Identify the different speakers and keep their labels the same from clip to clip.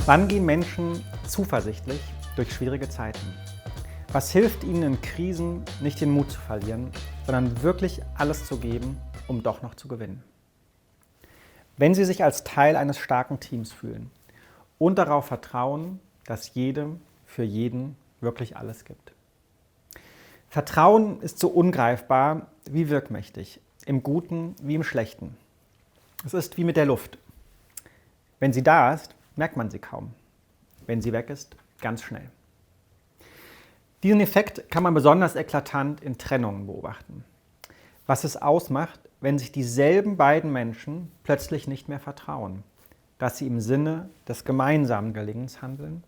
Speaker 1: Wann gehen Menschen zuversichtlich durch schwierige Zeiten? Was hilft ihnen in Krisen, nicht den Mut zu verlieren, sondern wirklich alles zu geben, um doch noch zu gewinnen? Wenn sie sich als Teil eines starken Teams fühlen und darauf vertrauen, dass jedem für jeden wirklich alles gibt. Vertrauen ist so ungreifbar wie wirkmächtig, im Guten wie im Schlechten. Es ist wie mit der Luft. Wenn sie da ist, merkt man sie kaum. Wenn sie weg ist, ganz schnell. Diesen Effekt kann man besonders eklatant in Trennungen beobachten. Was es ausmacht, wenn sich dieselben beiden Menschen plötzlich nicht mehr vertrauen, dass sie im Sinne des gemeinsamen Gelingens handeln,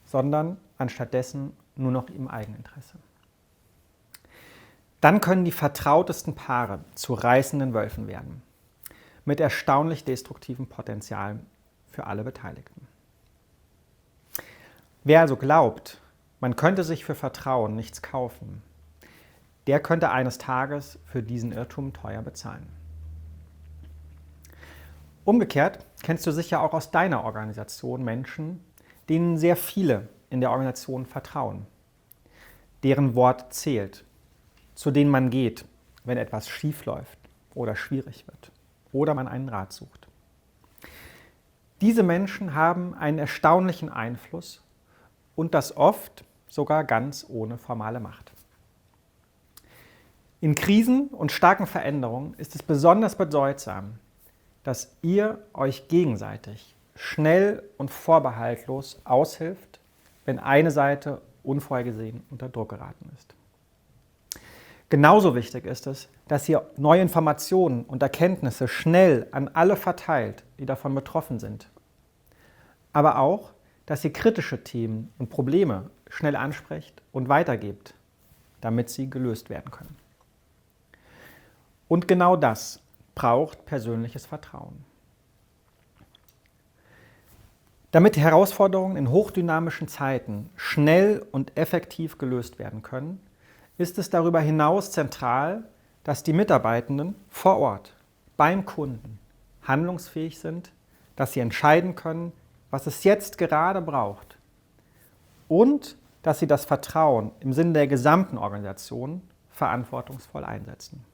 Speaker 1: sondern anstattdessen nur noch im Eigeninteresse. Dann können die vertrautesten Paare zu reißenden Wölfen werden, mit erstaunlich destruktivem Potenzial für alle Beteiligten. Wer also glaubt, man könnte sich für Vertrauen nichts kaufen, der könnte eines Tages für diesen Irrtum teuer bezahlen. Umgekehrt kennst du sicher auch aus deiner Organisation Menschen, denen sehr viele in der Organisation vertrauen, deren Wort zählt, zu denen man geht, wenn etwas schief läuft oder schwierig wird oder man einen Rat sucht. Diese Menschen haben einen erstaunlichen Einfluss und das oft sogar ganz ohne formale Macht. In Krisen und starken Veränderungen ist es besonders bedeutsam, dass ihr euch gegenseitig schnell und vorbehaltlos aushilft, wenn eine Seite unvorhergesehen unter Druck geraten ist. Genauso wichtig ist es, dass ihr neue Informationen und Erkenntnisse schnell an alle verteilt, die davon betroffen sind. Aber auch, dass ihr kritische Themen und Probleme schnell ansprecht und weitergebt, damit sie gelöst werden können. Und genau das braucht persönliches Vertrauen. Damit Herausforderungen in hochdynamischen Zeiten schnell und effektiv gelöst werden können, ist es darüber hinaus zentral, dass die Mitarbeitenden vor Ort, beim Kunden, handlungsfähig sind, dass sie entscheiden können, was es jetzt gerade braucht und dass sie das Vertrauen im Sinne der gesamten Organisation verantwortungsvoll einsetzen.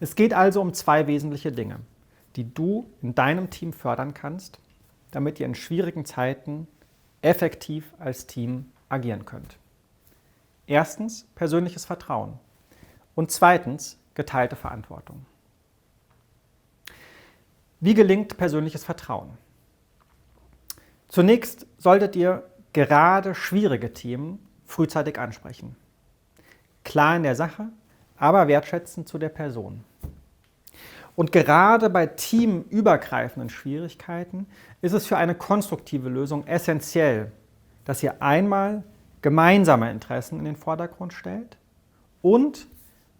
Speaker 1: Es geht also um zwei wesentliche Dinge, die du in deinem Team fördern kannst, damit ihr in schwierigen Zeiten effektiv als Team agieren könnt. Erstens persönliches Vertrauen und zweitens geteilte Verantwortung. Wie gelingt persönliches Vertrauen? Zunächst solltet ihr gerade schwierige Themen frühzeitig ansprechen. Klar in der Sache, aber wertschätzend zu der Person. Und gerade bei teamübergreifenden Schwierigkeiten ist es für eine konstruktive Lösung essentiell, dass ihr einmal gemeinsame Interessen in den Vordergrund stellt und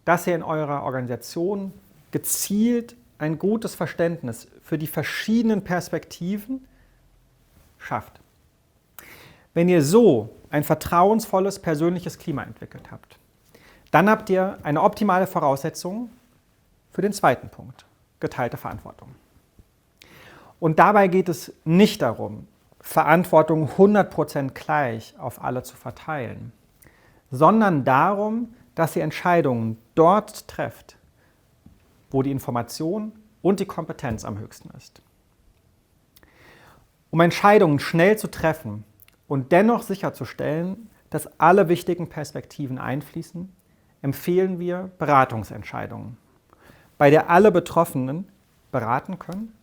Speaker 1: dass ihr in eurer Organisation gezielt ein gutes Verständnis für die verschiedenen Perspektiven schafft. Wenn ihr so ein vertrauensvolles persönliches Klima entwickelt habt, dann habt ihr eine optimale Voraussetzung für den zweiten Punkt, geteilte Verantwortung. Und dabei geht es nicht darum, Verantwortung 100% gleich auf alle zu verteilen, sondern darum, dass ihr Entscheidungen dort trefft, wo die Information und die Kompetenz am höchsten ist. Um Entscheidungen schnell zu treffen und dennoch sicherzustellen, dass alle wichtigen Perspektiven einfließen, empfehlen wir Beratungsentscheidungen, bei der alle Betroffenen beraten können,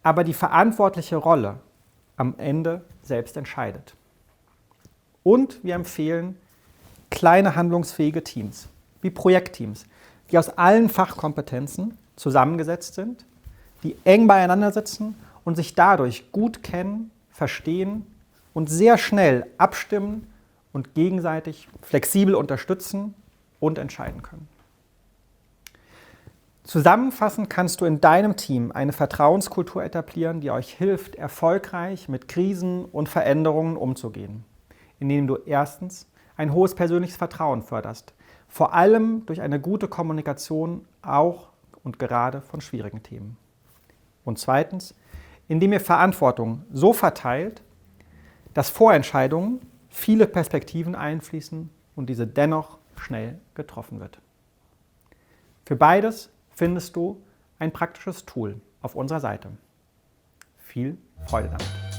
Speaker 1: aber die verantwortliche Rolle am Ende selbst entscheidet. Und wir empfehlen kleine handlungsfähige Teams, wie Projektteams, die aus allen Fachkompetenzen zusammengesetzt sind, die eng beieinander sitzen und sich dadurch gut kennen, verstehen und sehr schnell abstimmen und gegenseitig flexibel unterstützen und entscheiden können. Zusammenfassend kannst du in deinem Team eine Vertrauenskultur etablieren, die euch hilft, erfolgreich mit Krisen und Veränderungen umzugehen, indem du erstens ein hohes persönliches Vertrauen förderst, vor allem durch eine gute Kommunikation auch und gerade von schwierigen Themen. Und zweitens, indem ihr Verantwortung so verteilt, dass Vorentscheidungen viele Perspektiven einfließen und diese dennoch schnell getroffen wird. Für beides findest du ein praktisches Tool auf unserer Seite. Viel Freude damit!